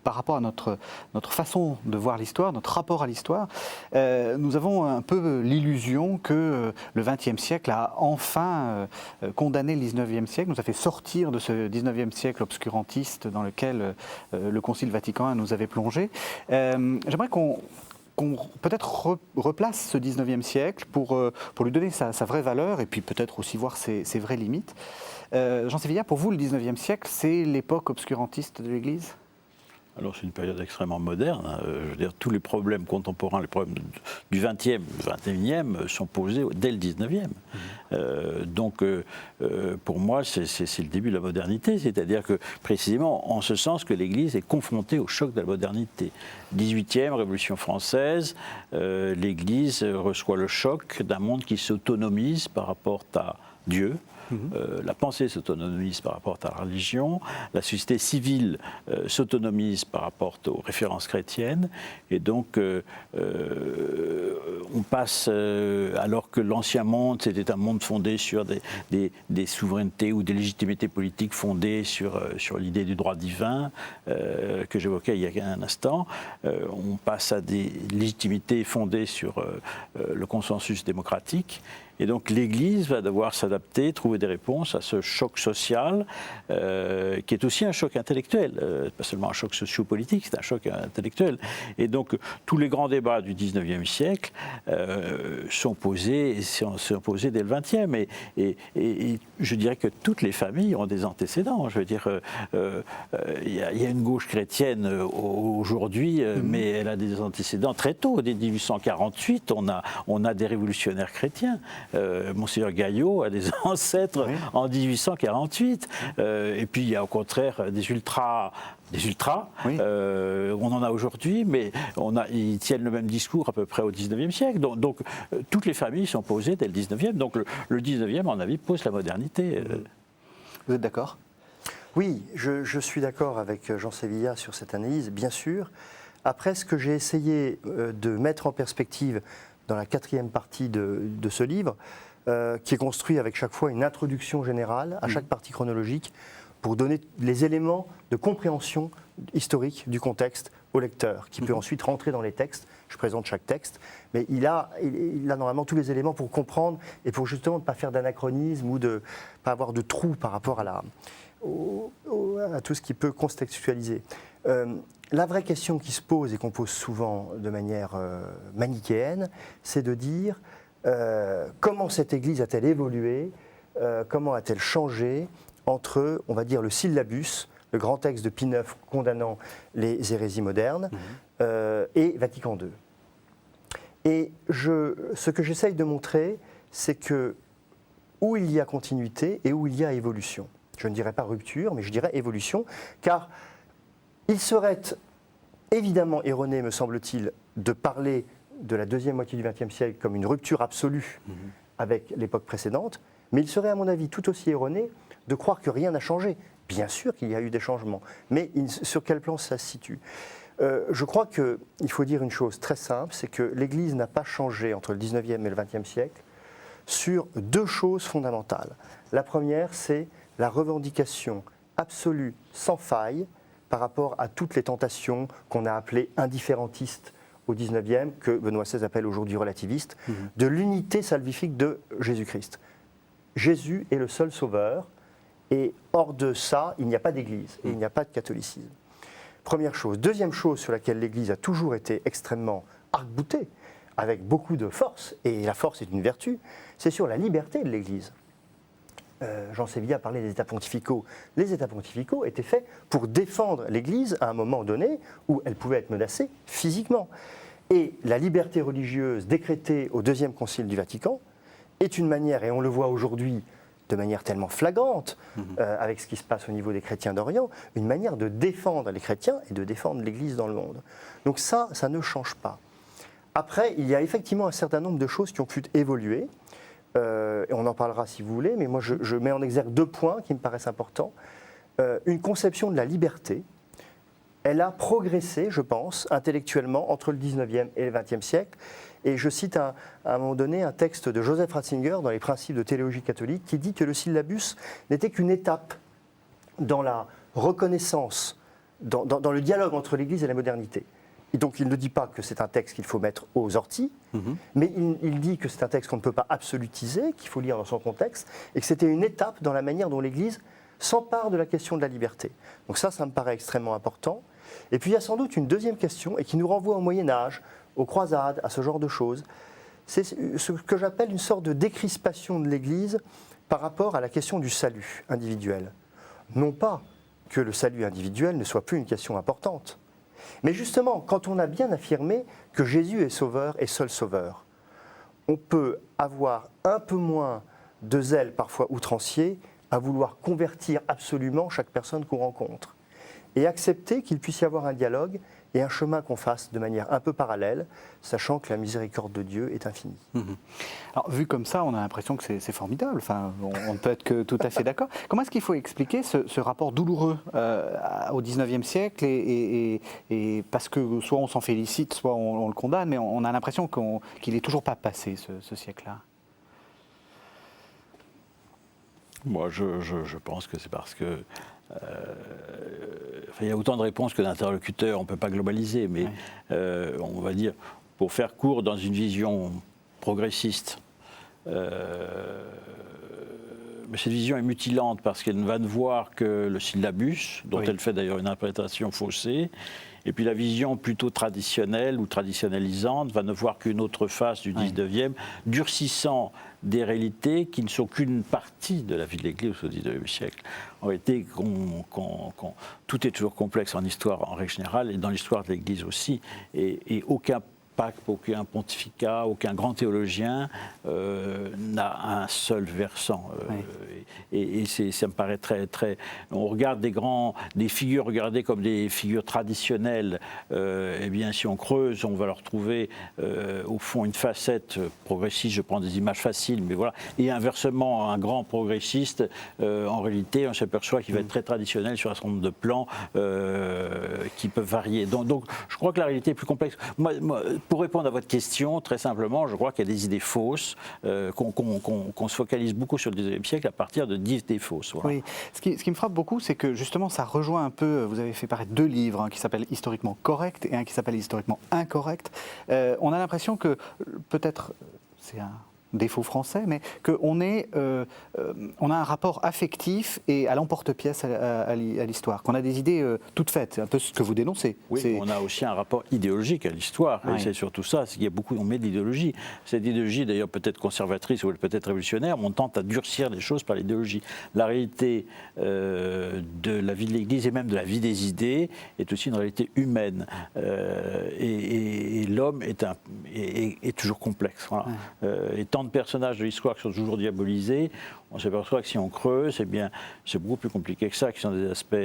par rapport à notre façon de voir l'histoire, notre rapport à l'histoire. Nous avons un peu l'illusion que le XXe siècle a enfin condamné le XIXe siècle, nous a fait sortir de ce XIXe siècle obscurantiste dans lequel le Concile Vatican I nous avait plongé. J'aimerais qu'on peut-être replace ce XIXe siècle pour lui donner sa vraie valeur et puis peut-être aussi voir ses vraies limites. Jean Sévillia, pour vous, le XIXe siècle, c'est l'époque obscurantiste de l'Église ? Alors c'est une période extrêmement moderne. Je veux dire, tous les problèmes contemporains, les problèmes du XXe, du XXIe sont posés dès le XIXe. Donc pour moi, c'est le début de la modernité. C'est-à-dire que précisément en ce sens que l'Église est confrontée au choc de la modernité. 18e, Révolution française, l'Église reçoit le choc d'un monde qui s'autonomise par rapport à Dieu. La pensée s'autonomise par rapport à la religion, la société civile s'autonomise par rapport aux références chrétiennes, et donc on passe, alors que l'ancien monde, c'était un monde fondé sur des souverainetés ou des légitimités politiques fondées sur l'idée du droit divin, que j'évoquais il y a un instant, on passe à des légitimités fondées sur le consensus démocratique. Et donc l'Église va devoir s'adapter, trouver des réponses à ce choc social, qui est aussi un choc intellectuel, pas seulement un choc sociopolitique, c'est un choc intellectuel. Et donc tous les grands débats du XIXe siècle sont posés dès le XXe. Et je dirais que toutes les familles ont des antécédents. Je veux dire, il y a une gauche chrétienne aujourd'hui, mais elle a des antécédents très tôt. Dès 1848, on a des révolutionnaires chrétiens. Monseigneur Gaillot a des ancêtres en 1848. Et puis il y a au contraire des ultras. On en a aujourd'hui, mais ils tiennent le même discours à peu près au 19e siècle. Donc toutes les familles sont posées dès le 19e. Donc le 19e, à mon avis, pose la modernité. Vous êtes d'accord ? Oui, je suis d'accord avec Jean Sévillat sur cette analyse, bien sûr. Après, ce que j'ai essayé de mettre en perspective dans la 4e partie de ce livre, qui est construit avec chaque fois une introduction générale à chaque partie chronologique, pour donner les éléments de compréhension historique du contexte au lecteur, qui peut ensuite rentrer dans les textes. Je présente chaque texte, mais il a normalement tous les éléments pour comprendre et pour justement ne pas faire d'anachronisme ou de ne pas avoir de trous par rapport à tout ce qui peut contextualiser. La vraie question qui se pose et qu'on pose souvent de manière manichéenne, c'est de dire comment cette Église a-t-elle évolué, comment a-t-elle changé entre, on va dire, le syllabus, le grand texte de Pie IX condamnant les hérésies modernes, et Vatican II. Et ce que j'essaye de montrer, c'est que où il y a continuité et où il y a évolution. Je ne dirais pas rupture, mais je dirais évolution, car il serait évidemment erroné, me semble-t-il, de parler de la deuxième moitié du XXe siècle comme une rupture absolue avec l'époque précédente, mais il serait à mon avis tout aussi erroné de croire que rien n'a changé. Bien sûr qu'il y a eu des changements, mais sur quel plan ça se situe ? Je crois qu'il faut dire une chose très simple, c'est que l'Église n'a pas changé entre le 19e et le 20e siècle sur deux choses fondamentales. La première, c'est la revendication absolue, sans faille, par rapport à toutes les tentations qu'on a appelées indifférentistes au 19e, que Benoît XVI appelle aujourd'hui relativistes, de l'unité salvifique de Jésus-Christ. Jésus est le seul sauveur, et hors de ça, il n'y a pas d'Église, et il n'y a pas de catholicisme. Première chose. Deuxième chose sur laquelle l'Église a toujours été extrêmement arc-boutée, avec beaucoup de force, et la force est une vertu, c'est sur la liberté de l'Église. Jean Sévillat parlait des États pontificaux. Les États pontificaux étaient faits pour défendre l'Église à un moment donné où elle pouvait être menacée physiquement. Et la liberté religieuse décrétée au Deuxième Concile du Vatican est une manière, et on le voit aujourd'hui de manière tellement flagrante, avec ce qui se passe au niveau des chrétiens d'Orient, une manière de défendre les chrétiens et de défendre l'Église dans le monde. Donc ça ne change pas. Après, il y a effectivement un certain nombre de choses qui ont pu évoluer, et on en parlera si vous voulez, mais moi je mets en exergue deux points qui me paraissent importants. Une conception de la liberté, elle a progressé, je pense, intellectuellement entre le 19e et le 20e siècle. Et je cite à un moment donné un texte de Joseph Ratzinger dans les Principes de théologie catholique qui dit que le syllabus n'était qu'une étape dans la reconnaissance, dans le dialogue entre l'Église et la modernité. Et donc il ne dit pas que c'est un texte qu'il faut mettre aux orties, mais il dit que c'est un texte qu'on ne peut pas absolutiser, qu'il faut lire dans son contexte, et que c'était une étape dans la manière dont l'Église s'empare de la question de la liberté. Donc ça me paraît extrêmement important. Et puis il y a sans doute une deuxième question, et qui nous renvoie au Moyen-Âge, aux croisades, à ce genre de choses. C'est ce que j'appelle une sorte de décrispation de l'Église par rapport à la question du salut individuel. Non pas que le salut individuel ne soit plus une question importante, mais justement, quand on a bien affirmé que Jésus est sauveur et seul sauveur, on peut avoir un peu moins de zèle, parfois outrancier, à vouloir convertir absolument chaque personne qu'on rencontre, et accepter qu'il puisse y avoir un dialogue et un chemin qu'on fasse de manière un peu parallèle, sachant que la miséricorde de Dieu est infinie. Alors, vu comme ça, on a l'impression que c'est formidable. Enfin, on ne peut être que tout à fait d'accord. Comment est-ce qu'il faut expliquer ce rapport douloureux au XIXe siècle et parce que soit on s'en félicite, soit on le condamne, mais on a l'impression qu'il n'est toujours pas passé, ce siècle-là? Moi, je pense que c'est parce que il y a autant de réponses que d'interlocuteurs, on ne peut pas globaliser, mais on va dire, pour faire court dans une vision progressiste, mais cette vision est mutilante parce qu'elle ne va ne voir que le syllabus, dont elle fait d'ailleurs une interprétation faussée, et puis la vision plutôt traditionnelle ou traditionnalisante va ne voir qu'une autre face du 19e, durcissant des réalités qui ne sont qu'une partie de la vie de l'Église au XIXe siècle. En réalité, tout est toujours complexe en histoire en règle générale et dans l'histoire de l'Église aussi, et aucun pape, aucun pontificat, aucun grand théologien n'a un seul versant. Et ça me paraît très... On regarde des figures regardées comme des figures traditionnelles. Eh bien, si on creuse, on va leur trouver au fond une facette progressiste. Je prends des images faciles, mais voilà. Et inversement, un grand progressiste, en réalité, on s'aperçoit qu'il va être très traditionnel sur un certain nombre de plans qui peuvent varier. Donc, je crois que la réalité est plus complexe. Moi, pour répondre à votre question, très simplement, je crois qu'il y a des idées fausses, qu'on se focalise beaucoup sur le XIXe siècle à partir d'idées fausses. Voilà. Oui, ce qui me frappe beaucoup, c'est que justement, ça rejoint un peu, vous avez fait paraître 2 livres, un qui s'appelle Historiquement correct et un qui s'appelle Historiquement incorrect. On a l'impression que, peut-être, c'est un défaut français, mais qu'on on a un rapport affectif et à l'emporte-pièce à l'histoire, qu'on a des idées toutes faites, un peu ce que vous dénoncez. Oui, on a aussi un rapport idéologique à l'histoire, et c'est surtout ça, c'est qu'il y a beaucoup, on met de l'idéologie. Cette idéologie, d'ailleurs, peut-être conservatrice ou peut-être révolutionnaire, on tente à durcir les choses par l'idéologie. La réalité de la vie de l'Église et même de la vie des idées est aussi une réalité humaine, et l'homme est toujours complexe. Voilà. Et tant de personnages de l'histoire qui sont toujours diabolisés, on s'aperçoit que si on creuse, eh bien, c'est beaucoup plus compliqué que ça, qui sont des aspects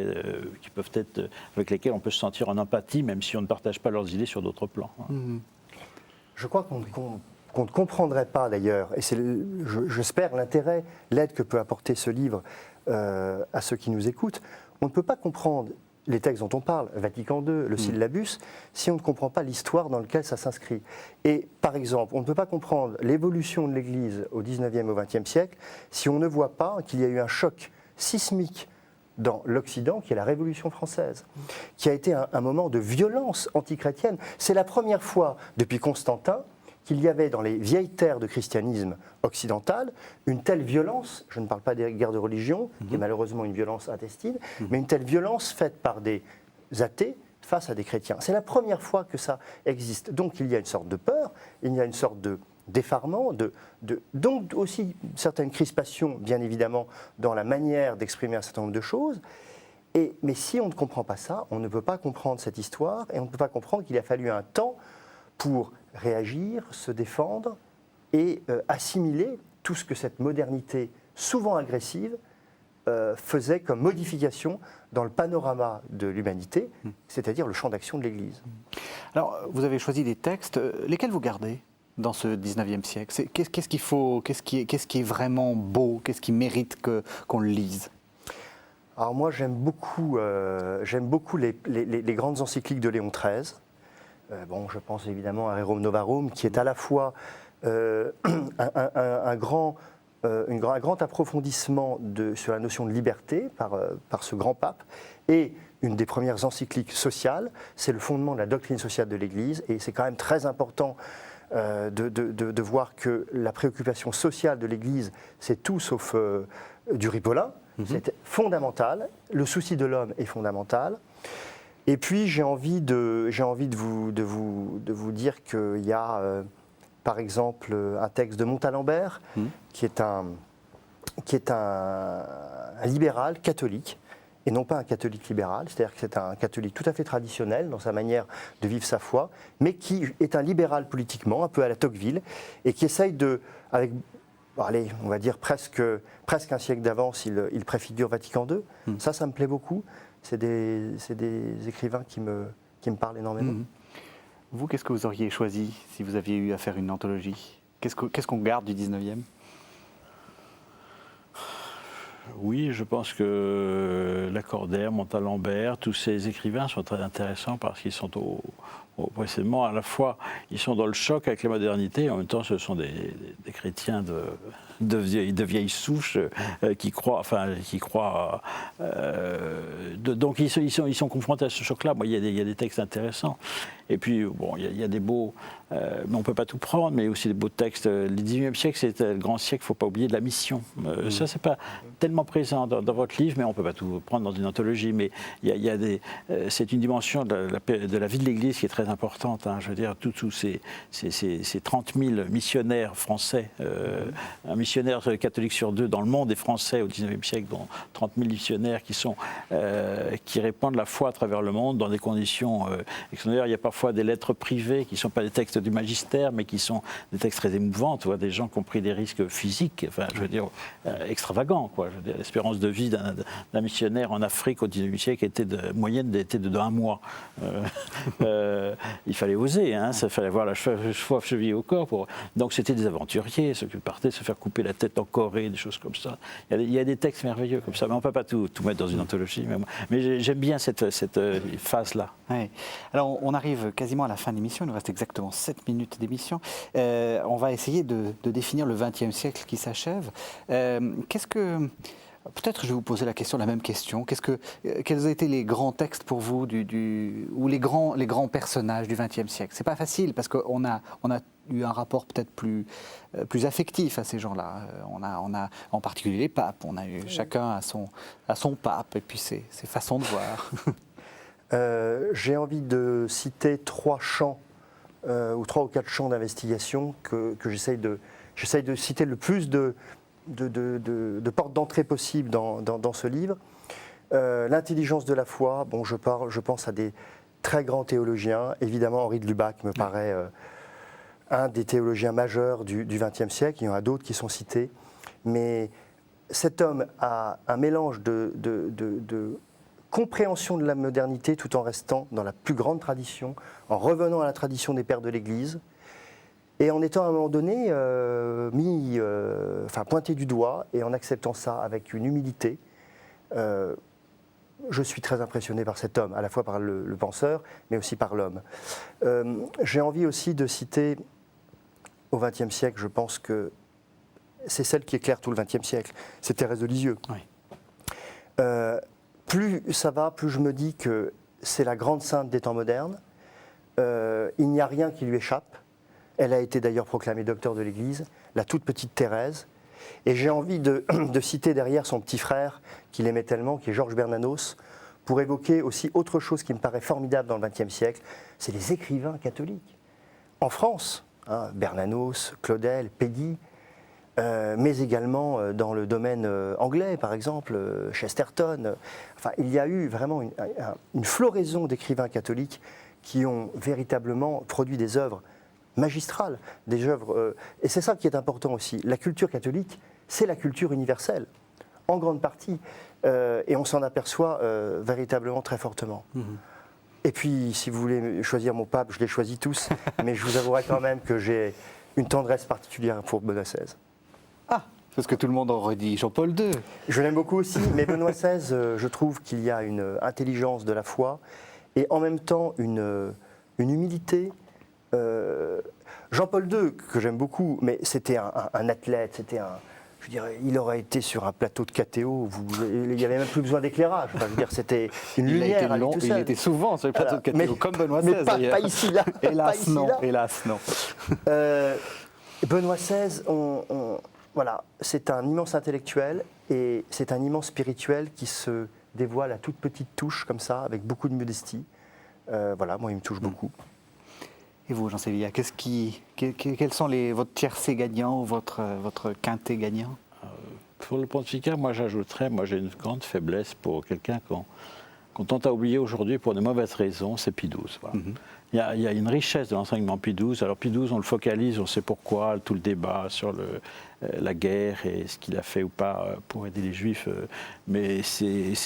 qui peuvent être, avec lesquels on peut se sentir en empathie, même si on ne partage pas leurs idées sur d'autres plans. Je crois qu'on ne comprendrait pas d'ailleurs, et c'est, j'espère, l'intérêt, l'aide que peut apporter ce livre à ceux qui nous écoutent. On ne peut pas comprendre les textes dont on parle, Vatican II, le syllabus, si on ne comprend pas l'histoire dans laquelle ça s'inscrit. Et par exemple, on ne peut pas comprendre l'évolution de l'Église au XIXe et au XXe siècle si on ne voit pas qu'il y a eu un choc sismique dans l'Occident, qui est la Révolution française, qui a été un moment de violence antichrétienne. C'est la première fois depuis Constantin qu'il y avait dans les vieilles terres de christianisme occidental une telle violence, je ne parle pas des guerres de religion, qui est malheureusement une violence intestine, mais une telle violence faite par des athées face à des chrétiens. C'est la première fois que ça existe. Donc il y a une sorte de peur, il y a une sorte de d'effarement, donc aussi certaines crispations, bien évidemment, dans la manière d'exprimer un certain nombre de choses. Mais si on ne comprend pas ça, on ne peut pas comprendre cette histoire, et on ne peut pas comprendre qu'il a fallu un temps pour réagir, se défendre et assimiler tout ce que cette modernité, souvent agressive, faisait comme modification dans le panorama de l'humanité, c'est-à-dire le champ d'action de l'Église. Alors, vous avez choisi des textes, lesquels vous gardez dans ce 19e siècle? Qu'est-ce qu'il faut, qu'est-ce qui est vraiment beau, qu'est-ce qui mérite qu'on le lise? Alors moi, j'aime beaucoup les grandes encycliques de Léon XIII. Je pense évidemment à Rerum Novarum, qui est à la fois un grand approfondissement sur la notion de liberté par ce grand pape, et une des premières encycliques sociales. C'est le fondement de la doctrine sociale de l'Église, et c'est quand même très important de voir que la préoccupation sociale de l'Église, c'est tout sauf du ripolin. C'est fondamental. Le souci de l'homme est fondamental. Et puis j'ai envie de vous dire qu'il y a par exemple un texte de Montalembert qui est un libéral catholique, et non pas un catholique libéral, c'est-à-dire que c'est un catholique tout à fait traditionnel dans sa manière de vivre sa foi, mais qui est un libéral politiquement, un peu à la Tocqueville, et qui essaye avec, on va dire presque un siècle d'avance, il préfigure Vatican II. Ça me plaît beaucoup. C'est des écrivains qui me parlent énormément. Vous, qu'est-ce que vous auriez choisi si vous aviez eu à faire une anthologie? Qu'est-ce qu'on garde du 19e? Oui, je pense que Lacordaire, Montalembert, tous ces écrivains sont très intéressants parce qu'ils sont précisément à la fois, ils sont dans le choc avec la modernité, et en même temps ce sont des chrétiens de vieille souche qui croient, donc ils sont confrontés à ce choc-là. Moi, il y a des textes intéressants. Et puis, bon, il y a des beaux, mais on ne peut pas tout prendre, mais aussi des beaux textes. Le 19e siècle, c'est le grand siècle, il ne faut pas oublier de la mission. Ça, c'est pas tellement présent dans votre livre, mais on ne peut pas tout prendre dans une anthologie, mais c'est une dimension de la vie de l'Église qui est très importante. Hein. Je veux dire, tous ces 30 000 missionnaires français, un missionnaire catholique sur 2 dans le monde est français au XIXe siècle, dont 30 000 missionnaires qui répandent la foi à travers le monde dans des conditions extraordinaires. Il y a parfois des lettres privées qui ne sont pas des textes du magistère, mais qui sont des textes très émouvants. Tu vois, des gens qui ont pris des risques physiques, enfin, je veux dire, extravagants, quoi. Je veux dire, l'espérance de vie d'un missionnaire en Afrique au XIXe siècle moyenne était de 1 mois. Il fallait oser, hein, ça fallait avoir la foi chevillée au corps. Donc c'était des aventuriers, ceux qui partaient se faire couper la tête en Corée, des choses comme ça. Il y a des textes merveilleux comme ça, mais on ne peut pas tout mettre dans une anthologie. Mais j'aime bien cette phase-là. Ouais. Alors on arrive quasiment à la fin de l'émission, il nous reste exactement 7 minutes d'émission. On va essayer de définir le XXe siècle qui s'achève. Peut-être je vais vous poser la même question. Quels ont été les grands textes pour vous ou les grands personnages du XXe siècle? C'est pas facile parce qu'on a eu un rapport peut-être plus affectif à ces gens-là. On a en particulier les papes. On a eu chacun à son pape et puis ses façons de voir. J'ai envie de citer 3 champs ou 3 ou 4 champs d'investigation que j'essaye de citer le plus de portes d'entrée possibles dans ce livre. L'intelligence de la foi, bon, je pense à des très grands théologiens. Évidemment, Henri de Lubac me paraît un des théologiens majeurs du XXe siècle. Il y en a d'autres qui sont cités. Mais cet homme a un mélange de compréhension de la modernité tout en restant dans la plus grande tradition, en revenant à la tradition des pères de l'Église, et en étant à un moment donné pointé du doigt et en acceptant ça avec une humilité. Je suis très impressionné par cet homme, à la fois par le penseur, mais aussi par l'homme. J'ai envie aussi de citer, au XXe siècle, je pense que c'est celle qui éclaire tout le XXe siècle, c'est Thérèse de Lisieux. Oui. Plus ça va, plus je me dis que c'est la grande sainte des temps modernes. Il n'y a rien qui lui échappe. Elle a été d'ailleurs proclamée docteur de l'Église, la toute petite Thérèse. Et j'ai envie de citer derrière son petit frère, qu'il aimait tellement, qui est Georges Bernanos, pour évoquer aussi autre chose qui me paraît formidable dans le XXe siècle, c'est les écrivains catholiques. En France, hein, Bernanos, Claudel, Peggy, mais également dans le domaine anglais, par exemple, Chesterton. Enfin, il y a eu vraiment une floraison d'écrivains catholiques qui ont véritablement produit des œuvres magistrales, des œuvres. Et c'est ça qui est important aussi. La culture catholique, c'est la culture universelle, en grande partie, et on s'en aperçoit véritablement très fortement. Mmh. Et puis, si vous voulez choisir mon pape, je les choisis tous, mais je vous avouerai quand même que j'ai une tendresse particulière pour Benoît XVI. Ah, c'est ce que tout le monde aurait dit, Jean-Paul II. Je l'aime beaucoup aussi, mais Benoît XVI, je trouve qu'il y a une intelligence de la foi et en même temps une humilité. Jean-Paul II, que j'aime beaucoup, mais c'était un athlète, je dirais, il aurait été sur un plateau de KTO, il n'y avait même plus besoin d'éclairage. Enfin, je veux dire, c'était une lumière. Il était souvent sur les plateaux de KTO, comme Benoît XVI. Mais pas ici, là. Hélas, non. Hélas, non. Benoît XVI, voilà, c'est un immense intellectuel et c'est un immense spirituel qui se dévoile à toute petite touche, comme ça, avec beaucoup de modestie. Voilà, moi, il me touche beaucoup. Et vous, Jean Sévillia, quels sont votre tiercé gagnant ou votre quintet gagnant? Pour le pontificat, moi j'ajouterais, j'ai une grande faiblesse pour quelqu'un qu'on tente à oublier aujourd'hui pour de mauvaises raisons, c'est Pie XII. Voilà. Mm-hmm. Il y a une richesse de l'enseignement Pie XII. Alors Pie XII, on le focalise, on sait pourquoi, tout le débat sur la guerre et ce qu'il a fait ou pas pour aider les Juifs, mais c'est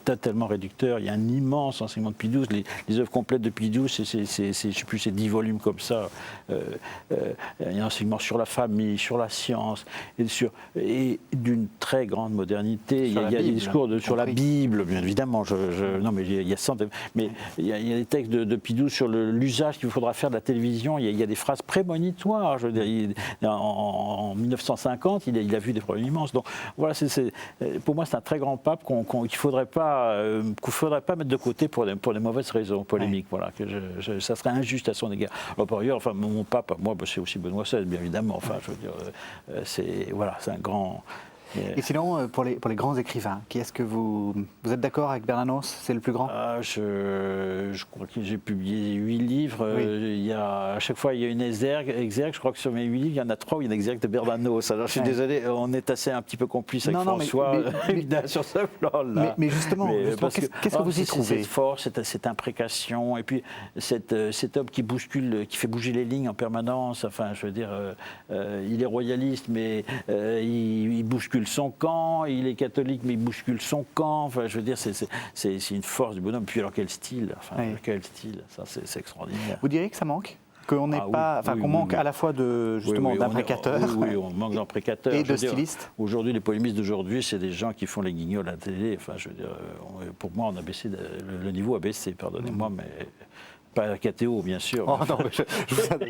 totalement réducteur. Il y a un immense enseignement de Pie XII. Les œuvres complètes de Pie XII, je ne sais plus, c'est 10 volumes comme ça. Il y a un enseignement sur la famille, sur la science, et d'une très grande modernité. Il y a des discours sur la Bible, bien évidemment. Non, mais il y a mais il y a des textes de Pie XII sur l'usage qu'il faudra faire de la télévision. Il y a des phrases prémonitoires. Je veux dire, en 1950, il a vu des problèmes immenses. Donc voilà, pour moi, c'est un très grand pape qu'il ne faudrait pas mettre de côté pour des mauvaises raisons polémiques. Ouais. Voilà, ça serait injuste à son égard. Alors, par ailleurs, enfin, mon pape, moi, c'est aussi Benoît XVI, bien évidemment. Enfin, je veux dire, c'est un grand. Et sinon, pour les grands écrivains, qui est-ce que vous êtes d'accord avec Bernanos? C'est le plus grand? Je crois que j'ai publié 8 livres. Oui. À chaque fois, il y a une exergue. Je crois que sur mes 8 livres, il y en a 3 où il y a une exergue de Bernanos. Alors je suis désolé, on est assez un petit peu complice avec François sur ce plan-là. Mais justement, qu'est-ce que vous y trouvez? Cette force, cette imprécation, et puis cet homme qui bouscule, qui fait bouger les lignes en permanence. Enfin, je veux dire, il est royaliste, mais il bouscule son camp. Il est catholique, mais il bouscule son camp. Enfin, je veux dire, c'est une force du bonhomme. Puis alors quel style, quel style, ça c'est extraordinaire. Vous diriez que ça manque? Qu'on manque à la fois d'imprécateurs. Oui, on manque d'imprécateurs. Et de stylistes. Aujourd'hui, les polémistes d'aujourd'hui, c'est des gens qui font les guignols à la télé. Enfin, je veux dire, pour moi, on a baissé, le niveau a baissé, pardonnez-moi, mais pas KTO, bien sûr. Oh, non, mais je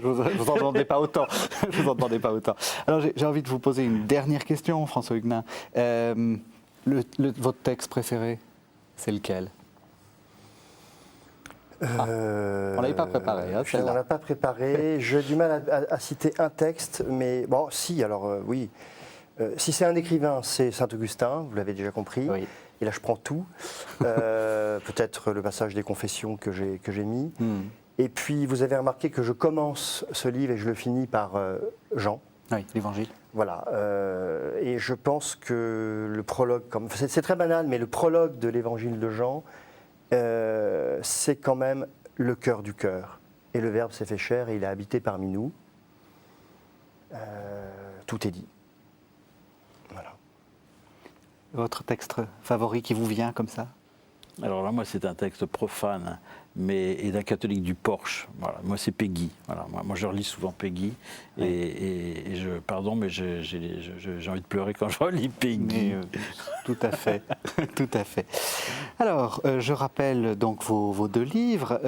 vous en demandais pas autant. Je vous en demandais pas autant. Alors, j'ai envie de vous poser une dernière question, François Huguenin. Votre texte préféré, c'est lequel? On l'avait pas préparé. On ne l'a pas préparé. J'ai du mal à citer un texte, mais bon, si, alors oui. Si c'est un écrivain, c'est Saint-Augustin, vous l'avez déjà compris. Oui. Et là, je prends tout. Peut-être le passage des Confessions que j'ai mis. Et puis, vous avez remarqué que je commence ce livre et je le finis par Jean. Oui, l'Évangile. Voilà. Et je pense que le prologue, c'est très banal, mais le prologue de l'Évangile de Jean, c'est quand même le cœur du cœur. Et le Verbe s'est fait chair et il a habité parmi nous. Tout est dit. Voilà. Votre texte favori qui vous vient comme ça? Alors là, moi, c'est un texte profane, et d'un catholique du Porche. Voilà. Moi, c'est Péguy. Voilà. Moi, je relis souvent Péguy. Et pardon, mais j'ai envie de pleurer quand je relis Péguy. Tout à fait. Tout à fait. Alors, je rappelle donc vos 2 livres.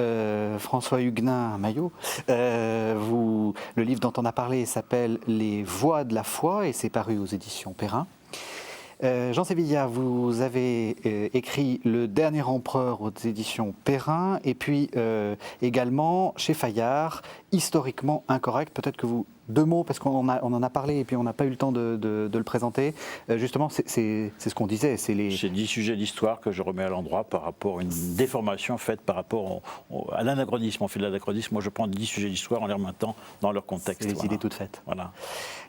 François Huguenin, Maillot. Le livre dont on a parlé s'appelle Les Voix de la foi et c'est paru aux éditions Perrin. Jean Sévilla, vous avez écrit Le Dernier Empereur aux éditions Perrin et puis également chez Fayard, Historiquement incorrect. Peut-être que vous, 2 mots, parce qu'on en a parlé et puis on n'a pas eu le temps de le présenter. Justement, c'est ce qu'on disait. C'est 10 sujets d'histoire que je remets à l'endroit par rapport à une déformation faite par rapport à l'anachronisme. On fait de l'anachronisme. Moi, je prends 10 sujets d'histoire en les remettant dans leur contexte. Les idées toutes faites. Voilà.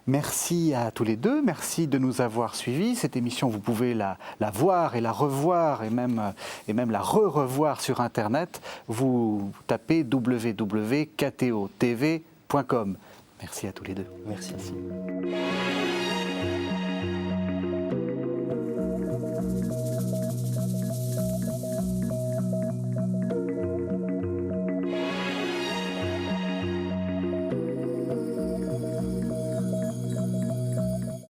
Merci à tous les 2, merci de nous avoir suivis. Cette émission, vous pouvez la voir et la revoir et même la revoir sur Internet. Vous tapez www.ktotv.com. Merci à tous les 2. Merci.